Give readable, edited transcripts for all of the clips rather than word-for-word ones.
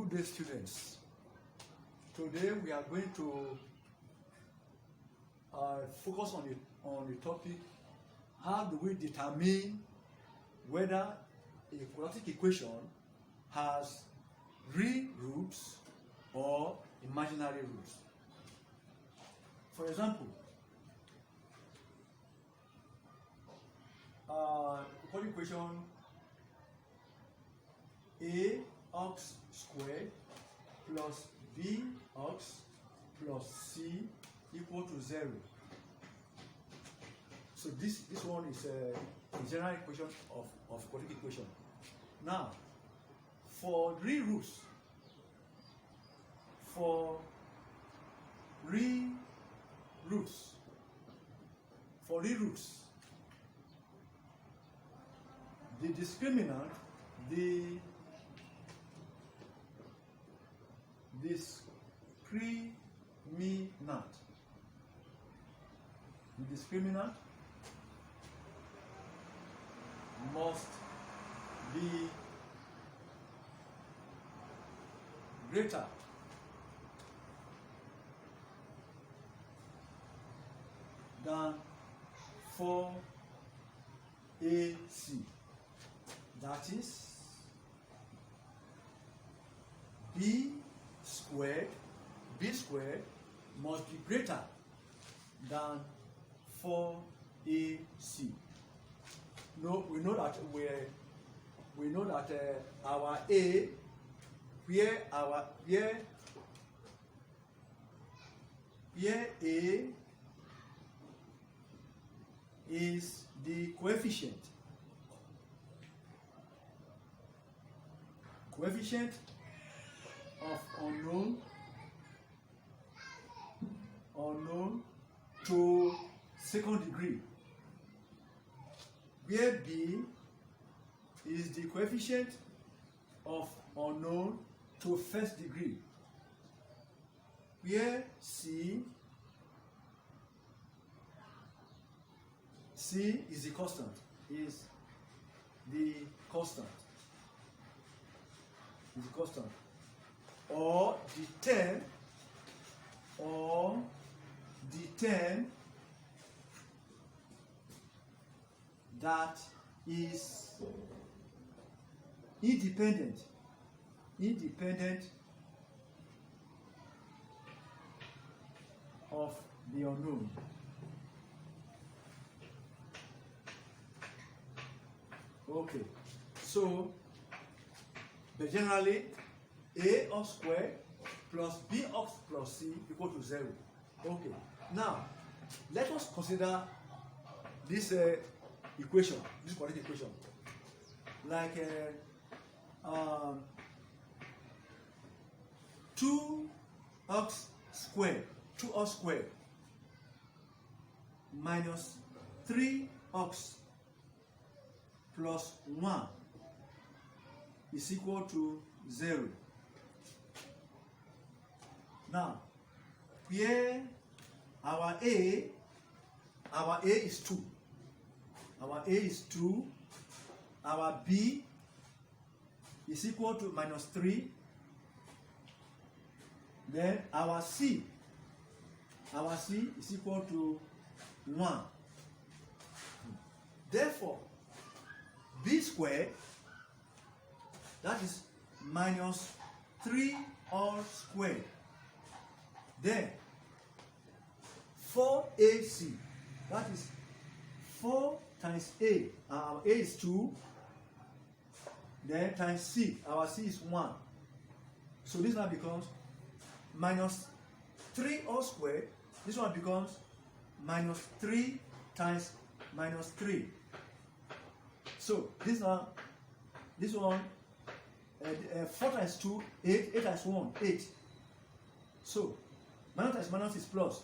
Good day, students. Today we are going to focus on the topic: how do we determine whether a quadratic equation has real roots or imaginary roots. For example, quadratic equation ax squared plus bx plus c equal to 0. So this one is a general equation of quadratic equation. Now, for real roots, the discriminant, the discriminant must be greater than 4ac. That is, b squared must be greater than 4ac. No, we know that our a, where a is the coefficient of unknown to second degree, where b is the coefficient of unknown to first degree, where c is the constant, or the term that is independent of the unknown. Okay, so but generally ax squared plus bx plus c equal to 0. Okay, now let us consider this equation, this quadratic equation, like 2x squared minus 3x plus 1 is equal to 0. Now, here our a is 2. Our b is equal to minus 3. Then our c is equal to 1. Therefore, b squared, that is minus 3 all squared. Then 4ac, that is 4 times a, our a is 2, then times c, our c is 1. So this one becomes minus 3 all squared. This one becomes minus 3 times minus 3. So this one 4 times 2, 8 times 1, 8. So minus times minus is plus.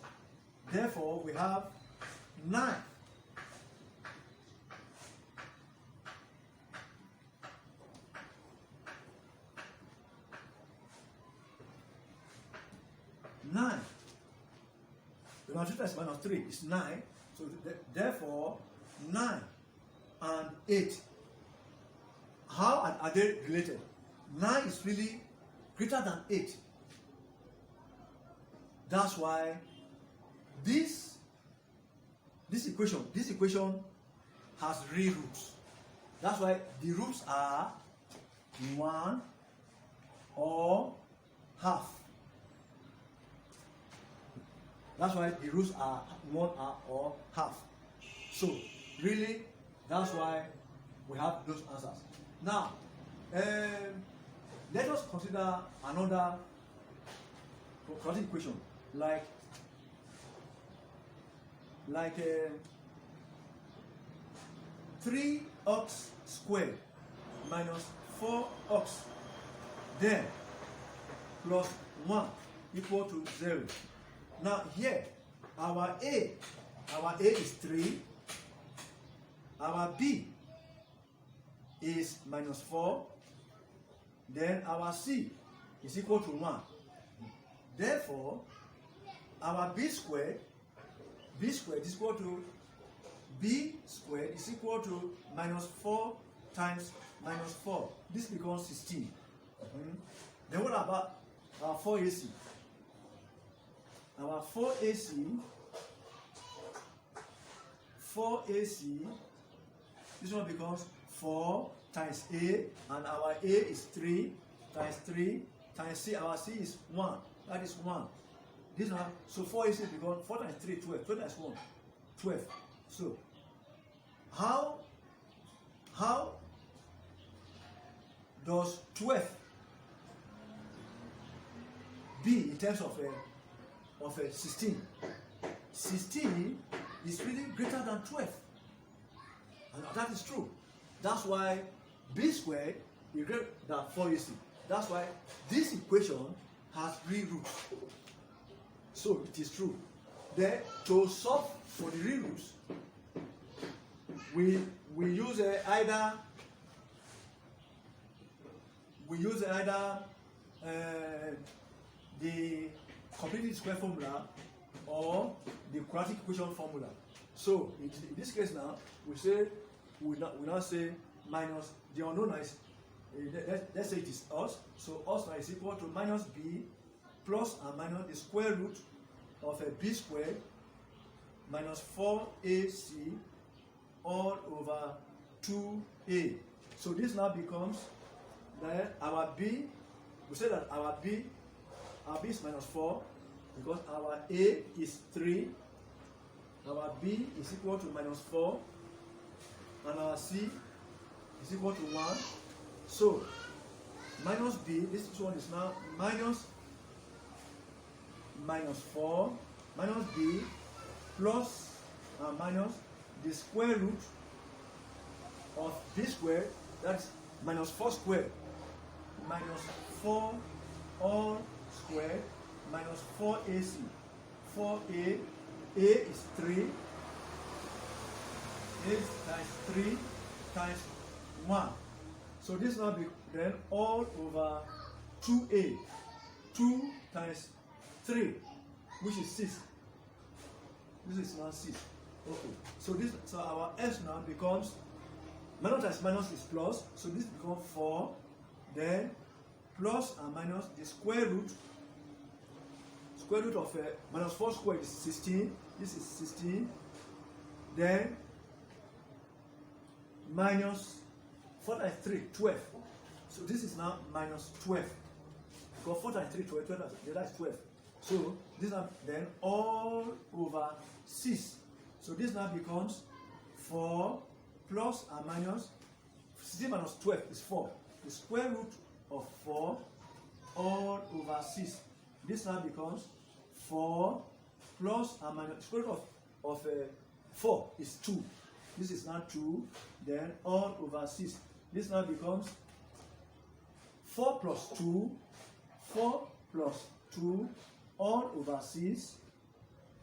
Therefore, we have 9. Minus 2 times minus 3 is 9. So therefore, 9 and 8. How are they related? 9 is really greater than 8. That's why this equation has real roots. That's why the roots are 1 or half. That's why the roots are 1 or half. So really, that's why we have those answers. Now, let us consider another quadratic equation, like 3x squared minus 4x then plus 1 equal to 0. Now here, our A is 3, our B is minus 4, then our C is equal to 1. Therefore, our B squared is equal to B squared is equal to minus 4 times minus 4. This becomes 16. Then what about our 4AC? Our 4AC, this one becomes 4 times A, and our A is 3 times 3 times C. Our C is 1. That is 1. This one, so 4AC becomes 4 times 3, 12. 12 times 1, 12. So, how does 12 be in terms of 16? 16 is really greater than 12. And that is true. That's why B squared is greater than 4AC. That's why this equation has 3 roots. So it is true. Then to solve for the real roots, we use either the completed square formula or the quadratic equation formula. So in this case now, we now say minus the unknown is, let's say it is us. So us now is equal to minus b plus and minus the square root of a b squared minus 4ac all over 2a. So this now becomes that our b, we say that our b is minus 4 because our a is 3, our b is equal to minus 4, and our c is equal to 1. So minus b, this one is now minus 4 minus b plus and minus the square root of b squared, that's minus 4 squared minus 4 all squared minus 4ac. 4a, a is 3, a times 3 times 1. So this now be then all over 2a. 2 times 3, which is 6. This is now 6. Okay. So our s now becomes minus times minus is plus. So this becomes 4. Then plus and minus the square root. Square root of minus 4 squared is 16. This is 16. Then minus 4 times 3, 12. So this is now minus 12. Because 4 times 3, 12, 12 that's 12. So this now then all over 6. So this now becomes 4 plus and minus 16 minus 12 is 4. The square root of 4 all over 6. This now becomes 4 plus and minus square root of 4 is 2. This is now 2. Then all over 6. This now becomes 4 plus 2. 4 plus 2 all over 6,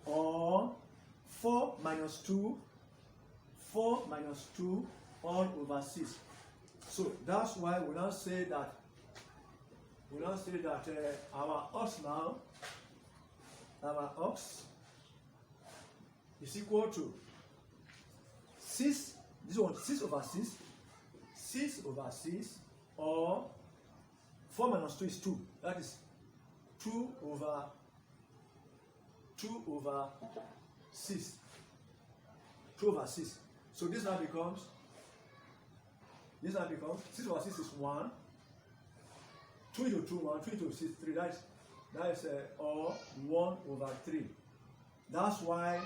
or 4 minus 2. 4 minus 2 all over 6. So that's why we now say that our ox now, our ox is equal to 6. This one 6 over 6, 6 over 6, or 4 minus 2 is 2. That is 2 over 6. 2 over 6. So this now becomes 6 over 6 is 1. 2 into 2, 1, 2 into 6, 3. That is or 1 over 3. That's why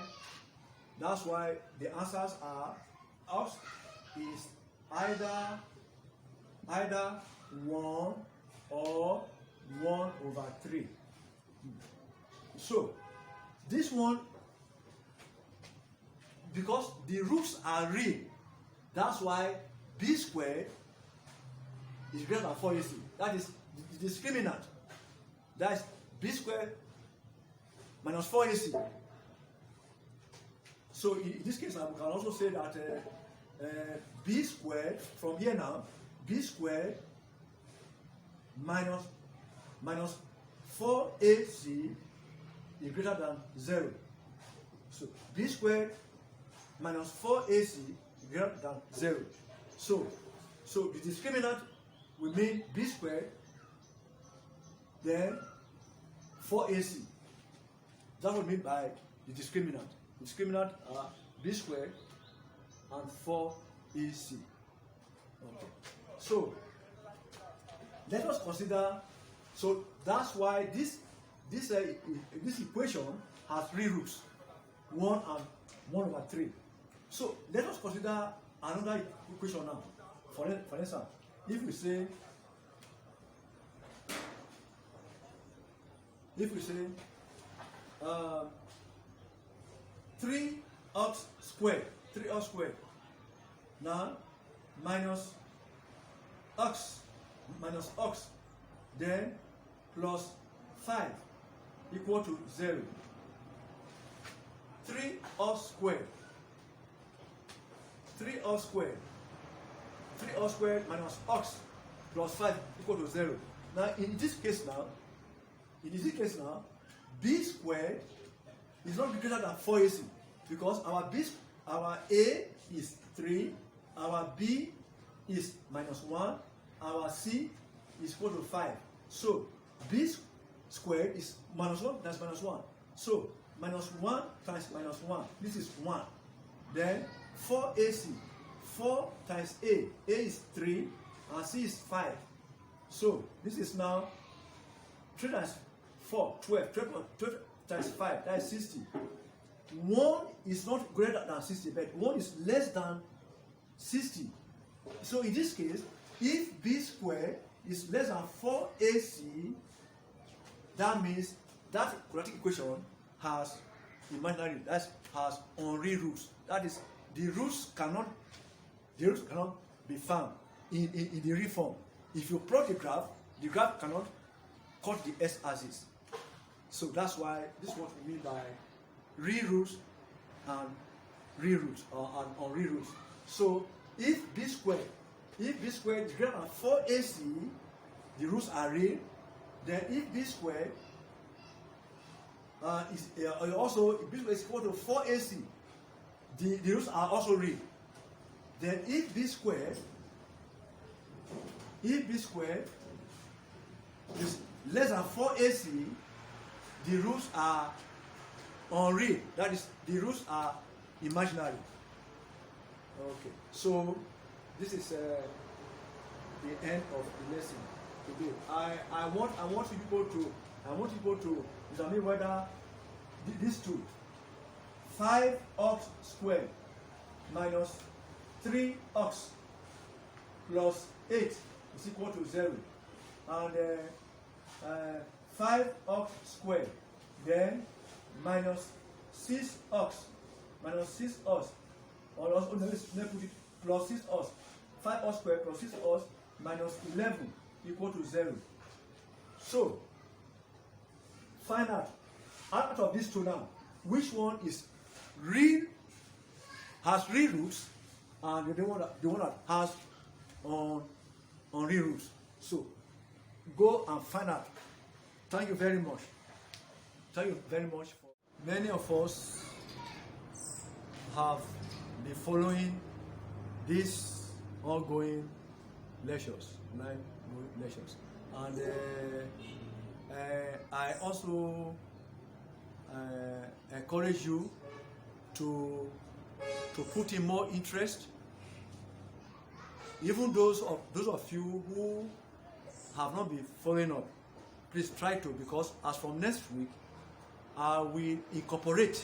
the answers are x is either 1 or 1 over 3. So this one, because the roots are real, that's why b squared is greater than 4ac. That is the discriminant. That is b squared minus 4ac. So in this case, we can also say that b squared, from here now, b squared minus 4ac is greater than 0. So b squared minus 4ac is greater than 0. So the discriminant will mean b squared, then 4ac. That's what we mean by the discriminant. The discriminant are b squared and 4ac. Okay. So let us consider. So that's why this equation has 3 roots, 1 and 1 over 3. So let us consider another equation now. For instance, if we say 3x squared now minus x, then plus 5 equal to 0. 3x squared minus x plus 5 equal to 0. Now in this case now, b squared is not greater than 4ac, because our a is 3, our b is minus 1, our c is equal to 5. So b squared is minus 1 times minus 1. So minus 1 times minus 1, this is 1. Then 4ac, 4 times a is 3, and c is 5. So this is now 3 times 4, 12 times 5, that is 60. 1 is not greater than 60, but 1 is less than 60. So in this case, if b squared is less than 4ac, that means that quadratic equation has imaginary, that has unreal roots. That is, the roots cannot be found in the real form. If you plot the graph cannot cut the x-axis. So that's why this is what we mean by real roots and real roots, or unreal roots. So if b squared is greater than 4ac, the roots are real. Then if b squared is equal to 4ac, the roots are also real. Then if b squared is less than 4ac, the roots are unreal. That is, the roots are imaginary. Okay, so this is the end of the lesson today. I want people to examine whether these two, 5x squared minus 3x plus 8 is equal to 0, and 5x squared then minus 6x, or also let's put it plus 6x, 5x squared plus 6x minus 11 equal to 0. So find out of these two now, which one is real, has real roots, and the one that has unreal roots. So go and find out. Thank you very much. Thank you very much. Many of us have been following these ongoing lectures, live lectures. and I also encourage you to put in more interest. Even those of you who have not been following up, please try to, because as from next week, I will incorporate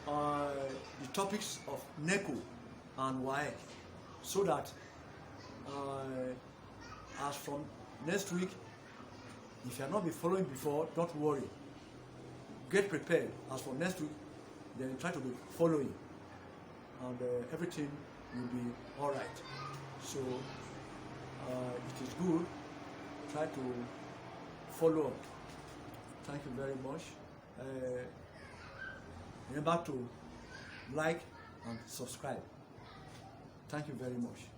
the topics of NECO and WAEC, so that as from next week, if you have not been following before, don't worry. Get prepared. As for next week, then try to be following, and everything will be all right. So it is good. Try to follow up. Thank you very much. Remember to like and subscribe. Thank you very much.